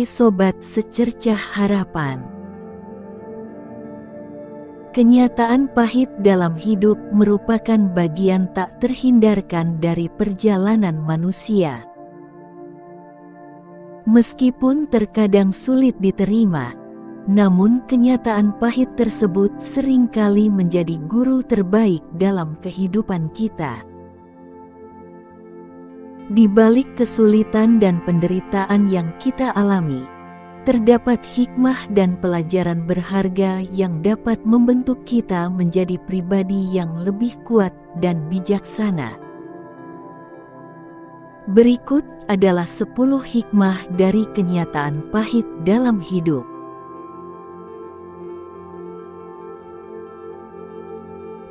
Hai Sobat Secercah Harapan. Kenyataan pahit dalam hidup merupakan bagian tak terhindarkan dari perjalanan manusia. Meskipun terkadang sulit diterima, namun kenyataan pahit tersebut seringkali menjadi guru terbaik dalam kehidupan kita. Di balik kesulitan dan penderitaan yang kita alami, terdapat hikmah dan pelajaran berharga yang dapat membentuk kita menjadi pribadi yang lebih kuat dan bijaksana. Berikut adalah 10 hikmah dari kenyataan pahit dalam hidup.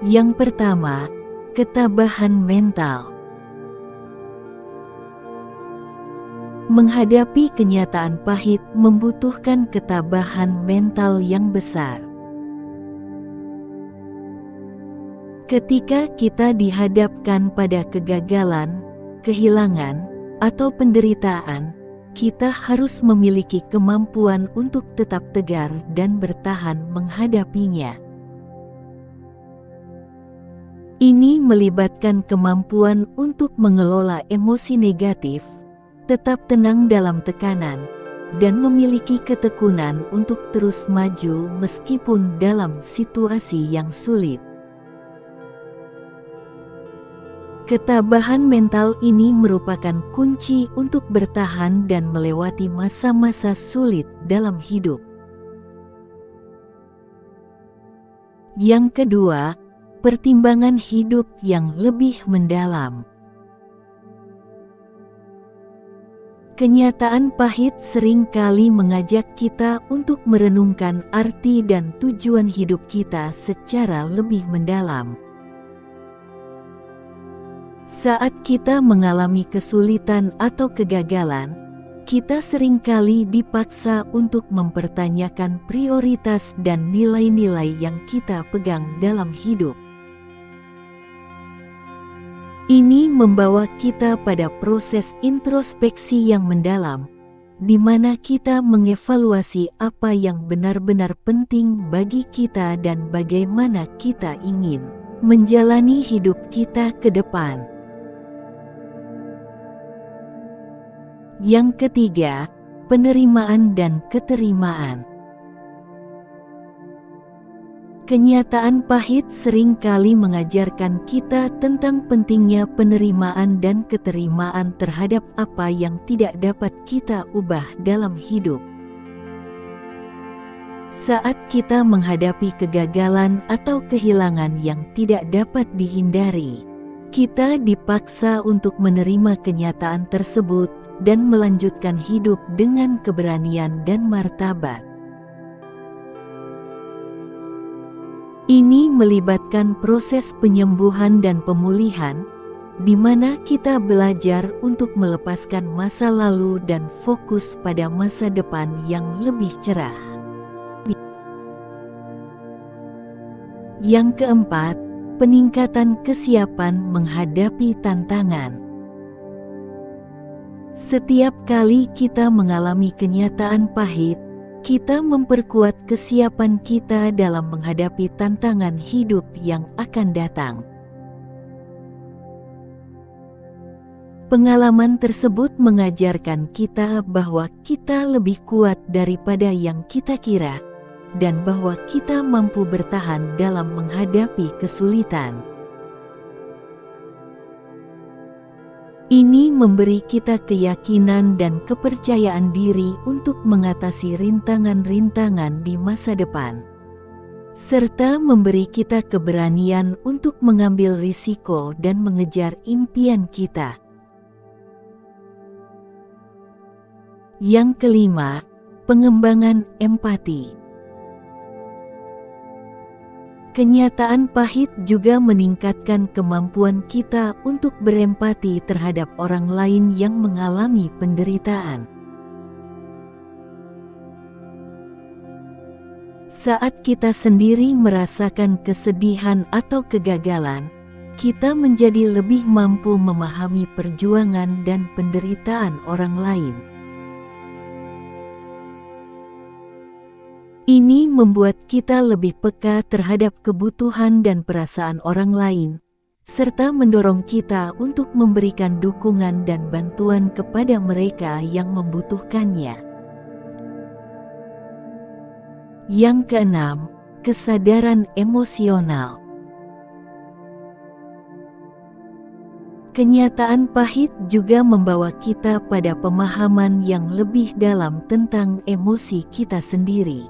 Yang pertama, ketabahan mental. Menghadapi kenyataan pahit membutuhkan ketabahan mental yang besar. Ketika kita dihadapkan pada kegagalan, kehilangan, atau penderitaan, kita harus memiliki kemampuan untuk tetap tegar dan bertahan menghadapinya. Ini melibatkan kemampuan untuk mengelola emosi negatif, tetap tenang dalam tekanan, dan memiliki ketekunan untuk terus maju meskipun dalam situasi yang sulit. Ketabahan mental ini merupakan kunci untuk bertahan dan melewati masa-masa sulit dalam hidup. Yang kedua, pertimbangan hidup yang lebih mendalam. Kenyataan pahit seringkali mengajak kita untuk merenungkan arti dan tujuan hidup kita secara lebih mendalam. Saat kita mengalami kesulitan atau kegagalan, kita seringkali dipaksa untuk mempertanyakan prioritas dan nilai-nilai yang kita pegang dalam hidup. Ini membawa kita pada proses introspeksi yang mendalam, di mana kita mengevaluasi apa yang benar-benar penting bagi kita dan bagaimana kita ingin menjalani hidup kita ke depan. Yang ketiga, penerimaan dan keterimaan. Kenyataan pahit seringkali mengajarkan kita tentang pentingnya penerimaan dan keterimaan terhadap apa yang tidak dapat kita ubah dalam hidup. Saat kita menghadapi kegagalan atau kehilangan yang tidak dapat dihindari, kita dipaksa untuk menerima kenyataan tersebut dan melanjutkan hidup dengan keberanian dan martabat. Ini melibatkan proses penyembuhan dan pemulihan, di mana kita belajar untuk melepaskan masa lalu dan fokus pada masa depan yang lebih cerah. Yang keempat, peningkatan kesiapan menghadapi tantangan. Setiap kali kita mengalami kenyataan pahit, kita memperkuat kesiapan kita dalam menghadapi tantangan hidup yang akan datang. Pengalaman tersebut mengajarkan kita bahwa kita lebih kuat daripada yang kita kira, dan bahwa kita mampu bertahan dalam menghadapi kesulitan. Ini memberi kita keyakinan dan kepercayaan diri untuk mengatasi rintangan-rintangan di masa depan, serta memberi kita keberanian untuk mengambil risiko dan mengejar impian kita. Yang kelima, pengembangan empati. Kenyataan pahit juga meningkatkan kemampuan kita untuk berempati terhadap orang lain yang mengalami penderitaan. Saat kita sendiri merasakan kesedihan atau kegagalan, kita menjadi lebih mampu memahami perjuangan dan penderitaan orang lain. Ini membuat kita lebih peka terhadap kebutuhan dan perasaan orang lain, serta mendorong kita untuk memberikan dukungan dan bantuan kepada mereka yang membutuhkannya. Yang keenam, kesadaran emosional. Kenyataan pahit juga membawa kita pada pemahaman yang lebih dalam tentang emosi kita sendiri.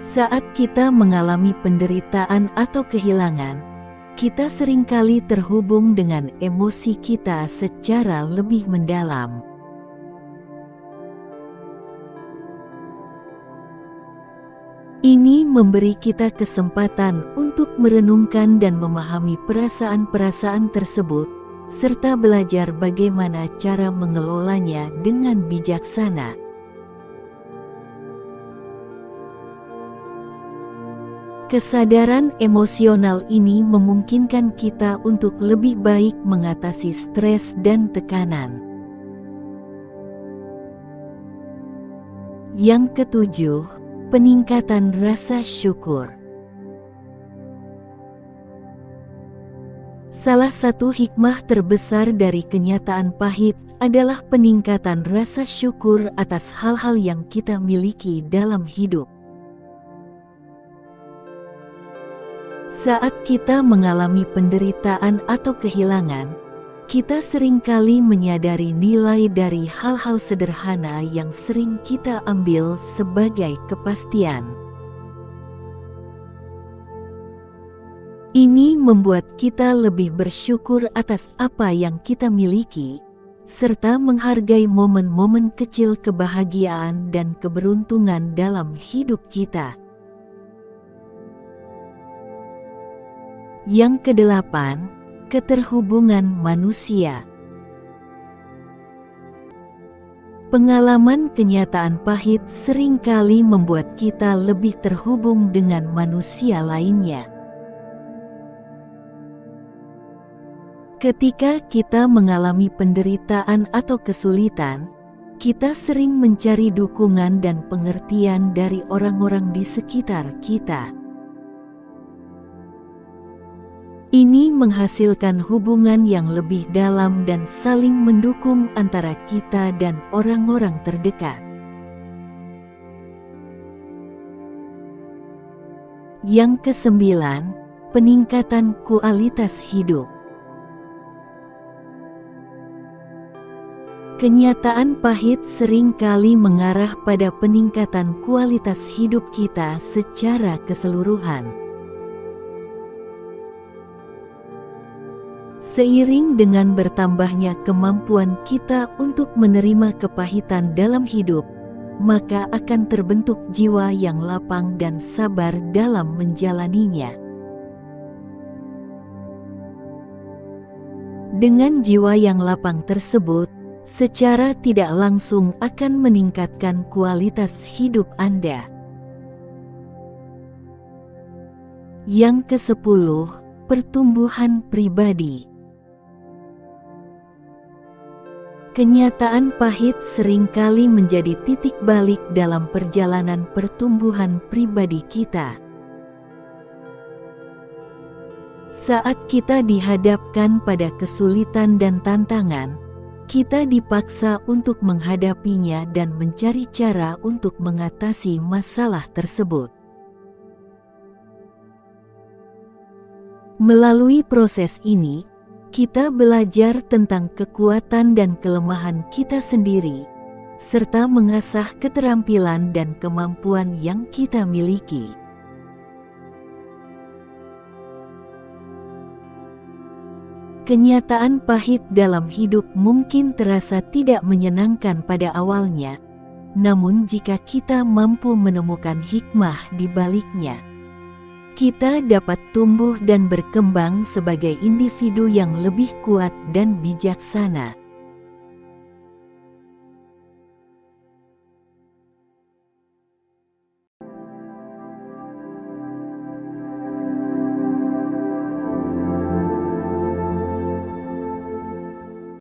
Saat kita mengalami penderitaan atau kehilangan, kita seringkali terhubung dengan emosi kita secara lebih mendalam. Ini memberi kita kesempatan untuk merenungkan dan memahami perasaan-perasaan tersebut, serta belajar bagaimana cara mengelolanya dengan bijaksana. Kesadaran emosional ini memungkinkan kita untuk lebih baik mengatasi stres dan tekanan. Yang ketujuh, peningkatan rasa syukur. Salah satu hikmah terbesar dari kenyataan pahit adalah peningkatan rasa syukur atas hal-hal yang kita miliki dalam hidup. Saat kita mengalami penderitaan atau kehilangan, kita seringkali menyadari nilai dari hal-hal sederhana yang sering kita ambil sebagai kepastian. Ini membuat kita lebih bersyukur atas apa yang kita miliki, serta menghargai momen-momen kecil kebahagiaan dan keberuntungan dalam hidup kita. Yang kedelapan, keterhubungan manusia. Pengalaman kenyataan pahit seringkali membuat kita lebih terhubung dengan manusia lainnya. Ketika kita mengalami penderitaan atau kesulitan, kita sering mencari dukungan dan pengertian dari orang-orang di sekitar kita. Ini menghasilkan hubungan yang lebih dalam dan saling mendukung antara kita dan orang-orang terdekat. Yang kesembilan, peningkatan kualitas hidup. Kenyataan pahit seringkali mengarah pada peningkatan kualitas hidup kita secara keseluruhan. Seiring dengan bertambahnya kemampuan kita untuk menerima kepahitan dalam hidup, maka akan terbentuk jiwa yang lapang dan sabar dalam menjalaninya. Dengan jiwa yang lapang tersebut, secara tidak langsung akan meningkatkan kualitas hidup Anda. Yang ke-10, pertumbuhan pribadi. Kenyataan pahit seringkali menjadi titik balik dalam perjalanan pertumbuhan pribadi kita. Saat kita dihadapkan pada kesulitan dan tantangan, kita dipaksa untuk menghadapinya dan mencari cara untuk mengatasi masalah tersebut. Melalui proses ini, kita belajar tentang kekuatan dan kelemahan kita sendiri, serta mengasah keterampilan dan kemampuan yang kita miliki. Kenyataan pahit dalam hidup mungkin terasa tidak menyenangkan pada awalnya, namun jika kita mampu menemukan hikmah di baliknya, kita dapat tumbuh dan berkembang sebagai individu yang lebih kuat dan bijaksana.